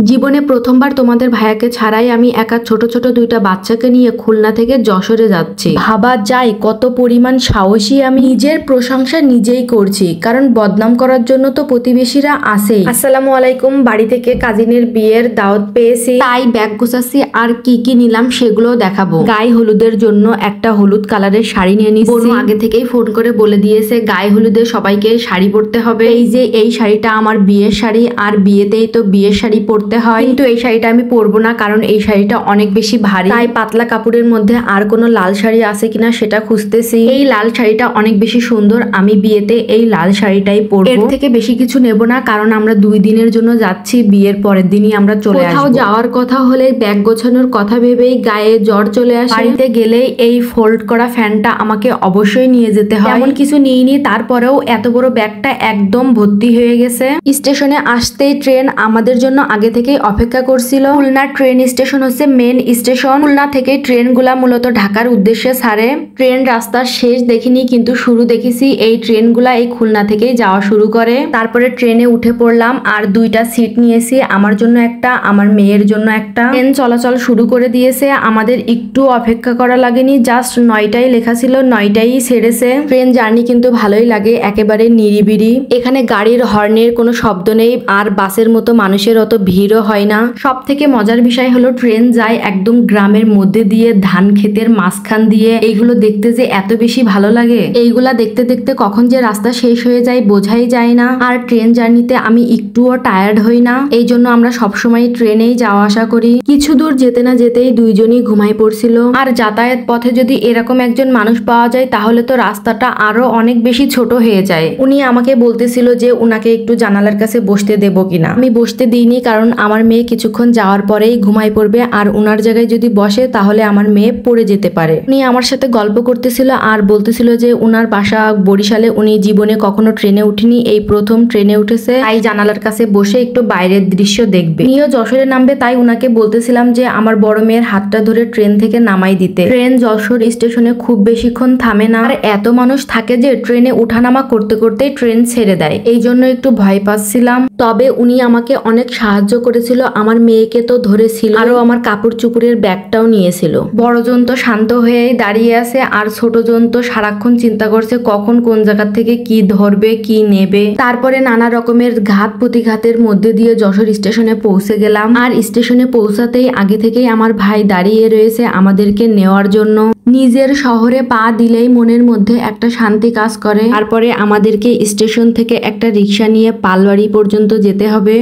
জীবনে প্রথমবার তোমাদের ভাইয়াকে ছাড়াই আমি একা ছোট ছোট দুইটা বাচ্চাকে নিয়ে খুলনা থেকে যশোরে যাচ্ছি। ভাবা যায় কত পরিমাণ সাহসী আমি। নিজের প্রশংসা নিজেই করছি, কারণ বদনাম করার জন্য তো প্রতিবেশীরা আছেই। আসসালামু আলাইকুম। বাড়ি থেকে কাজিনের বিয়ের দাওয়াত পেয়েছি, তাই ব্যাগ গোছাচ্ছি। আর কি কি নিলাম সেগুলো দেখাবো। গায়ে হলুদের জন্য একটা হলুদ কালারের শাড়ি নিয়ে নিচ্ছি। বোনু আগে থেকেই ফোন করে বলে দিয়েছে গায়ে হলুদে সবাইকে শাড়ি পরতে হবে। এই যে এই শাড়িটা আমার বিয়ের শাড়ি, আর বিয়েতেই তো বিয়ের শাড়ি পরতে হয়, কিন্তু এই শাড়িটা আমি পরবো না, কারণ এই শাড়িটা অনেক বেশি ভারী। তাই পাতলা কাপড়ের মধ্যে আর কোনো লাল শাড়ি আছে কিনা সেটা খুঁজতেছি। এই লাল শাড়িটা অনেক বেশি সুন্দর, আমি বিয়েতে এই লাল শাড়িটাই পরবো। এর থেকে বেশি কিছু নেব না, কারণ আমরা 2 দিনের জন্য যাচ্ছি, বিয়ের পরের দিনই আমরা চলে আসবো। কোথাও যাওয়ার কথা হলে ব্যাগ গোছানোর কথা ভেবেই গায়ে জ্বর চলে আসে। বাড়িতে গেলেই এই ফোল্ড করা ফ্যানটা আমাকে অবশ্যই নিয়ে যেতে হয়। এমন কিছু নিইনি, তারপরেও এত বড় ব্যাগটা একদম ভর্তি হয়ে গেছে। স্টেশনে আসতেই ট্রেন আমাদের জন্য আগে থেকেই অপেক্ষা করছিল। খুলনা ট্রেন স্টেশন হচ্ছে মেন স্টেশন। খুলনা থেকে ট্রেনগুলা মূলত ঢাকার উদ্দেশ্যে ছাড়ে। ট্রেন রাস্তার শেষ দেখিনি, কিন্তু শুরু দেখেছি। এই ট্রেনগুলা এই খুলনা থেকেই যাওয়া শুরু করে। তারপরে ট্রেনে উঠে পড়লাম, আর 2টা সিট নিয়েছি, আমার জন্য একটা, আমার মেয়ের জন্য একটা। ট্রেন চলাচল শুরু করে দিয়েছে, আমাদের একটু অপেক্ষা করা লাগেনি। জাস্ট 9টাই লেখা ছিল, 9টাই ছেড়েছে। ট্রেন জার্নি কিন্তু ভালোই লাগে, একেবারে নিরিবিলি। এখানে গাড়ির হর্নের কোনো শব্দ নেই, আর বাসের মতো মানুষের অত ভিড়ও হয় না। সব থেকে মজার বিষয় হলো ট্রেন যায় একদম গ্রামের মধ্যে দিয়ে, ধান ক্ষেতের মাঝখান দিয়ে। এইগুলো দেখতে যে এত বেশি ভালো লাগে, এইগুলা দেখতে দেখতে কখন যে রাস্তা শেষ হয়ে যায় বোঝাই যায় না। আর ট্রেন জার্নিতে আমি একটুও টায়ার্ড হই না, এই জন্য আমরা সবসময় ট্রেনেই যাওয়া আসা করি। কিছু দূর যেতে না যেতেই দুইজনই ঘুমাই পড়ছিল। আর যাতায়াত পথে যদি এরকম একজন মানুষ পাওয়া যায়, তাহলে তো রাস্তাটা আরো অনেক বেশি ছোট হয়ে যায়। উনি আমাকে বলতেছিল যে উনাকে একটু জানালার কাছে বসতে দেবো কিনা। আমি বসতে দিইনি, কারণ আমার মেয়ে কিছুক্ষণ যাওয়ার পরেই ঘুমাই পড়বে, আর উনার জায়গায় যদি বসে তাহলে আমার মেয়ে পড়ে যেতে পারে। উনি আমার সাথে গল্প করতেছিল আর বলতেছিল যে উনার বাসা বরিশালে, উনি জীবনে কখনো ট্রেনে উঠেনি, এই প্রথম ট্রেনে উঠেছে, তাই জানালার কাছে বসে একটু বাইরের দৃশ্য দেখবে। উনিও যশোরে নামবে, তাই উনাকে বলতেছিলাম যে আমার বড় মেয়ের হাতটা ধরে ট্রেন থেকে নামাই দিতে। ট্রেন যশোর স্টেশনে খুব বেশিক্ষণ থামে না, আর এত মানুষ থাকে যে ট্রেনে উঠানামা করতে করতেই ট্রেন ছেড়ে দেয়, এই জন্য একটু ভয় পাচ্ছিলাম। তবে উনি আমাকে অনেক সাহায্য করেছিল, আমার মেয়েকে তো ধরেছিল, আরো আমার কাপড় চুপড়ের ব্যাগটাও নিয়েছিল। বড়জন তো শান্ত হয়েই দাঁড়িয়ে আছে, আর ছোটজন তো সারাক্ষণ চিন্তা করছে কখন কোন জায়গা থেকে কি ধরবে কি নেবে। তারপরে নানা রকমের ঘাত প্রতিঘাতের মধ্যে দিয়ে যশোর স্টেশনে পৌঁছে গেলাম। আর স্টেশনে পৌঁছাতেই আগে থেকেই আমার ভাই দাঁড়িয়ে রয়েছে আমাদেরকে নেওয়ার জন্য। নিজের শহরে পা দিলেই মনের মধ্যে একটা শান্তি কাজ করে। তারপরে আমাদেরকে স্টেশন থেকে একটা রিক্সা নিয়ে পালবাড়ি পর্যন্ত যেতে হবে।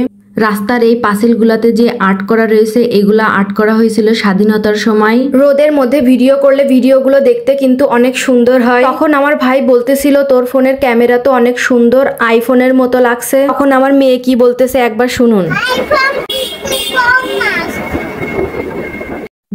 রাস্তার এই পাঁচিলগুলাতে যে আর্ট করা রয়েছে, এগুলা আর্ট করা হয়েছিল স্বাধীনতার সময়। রোদের মধ্যে ভিডিও করলে ভিডিওগুলো দেখতে কিন্তু অনেক সুন্দর হয়। তখন আমার ভাই বলতেছিল তোর ফোনের ক্যামেরা তো অনেক সুন্দর, আইফোনের মতো লাগছে। তখন আমার মেয়ে কি বলতেছে একবার শুনুন।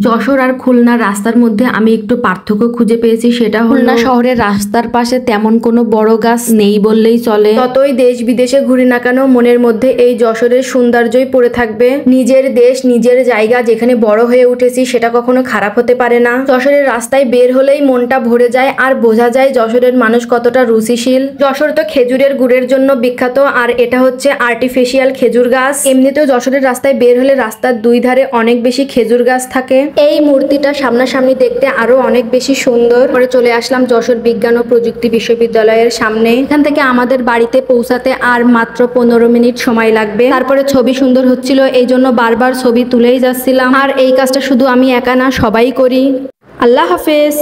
যশোর আর খুলনার রাস্তার মধ্যে আমি একটু পার্থক্য খুঁজে পেয়েছি, সেটা খুলনা শহরের রাস্তার পাশে তেমন কোনো বড় গাছ নেই বললেই চলে। যতই দেশ বিদেশে ঘুরি না কেন, মনের মধ্যে এই যশোরের সৌন্দর্যই পড়ে থাকবে। নিজের দেশ নিজের জায়গা, যেখানে বড় হয়ে উঠেছি, সেটা কখনো খারাপ হতে পারে না। যশোরের রাস্তায় বের হলেই মনটা ভরে যায়, আর বোঝা যায় যশোরের মানুষ কতটা রুচিশীল। যশোর তো খেজুরের গুড়ের জন্য বিখ্যাত, আর এটা হচ্ছে আর্টিফিশিয়াল খেজুর গাছ। এমনিতেও যশোরের রাস্তায় বের হলে রাস্তার 2 ধারে অনেক বেশি খেজুর গাছ থাকে। এই মূর্তিটা সামনাসামনি দেখতে আরো অনেক বেশি সুন্দর। পরে চলে আসলাম যশোর বিজ্ঞান ও প্রযুক্তি বিশ্ববিদ্যালয়ের সামনে। এখান থেকে আমাদের বাড়িতে পৌঁছাতে আর মাত্র 15 মিনিট সময় লাগবে। তারপরে ছবি সুন্দর হচ্ছিল, এই জন্য বারবার ছবি তুলেই যাচ্ছিলাম। আর এই কাজটা শুধু আমি একা না, সবাই করি। আল্লাহ হাফেজ।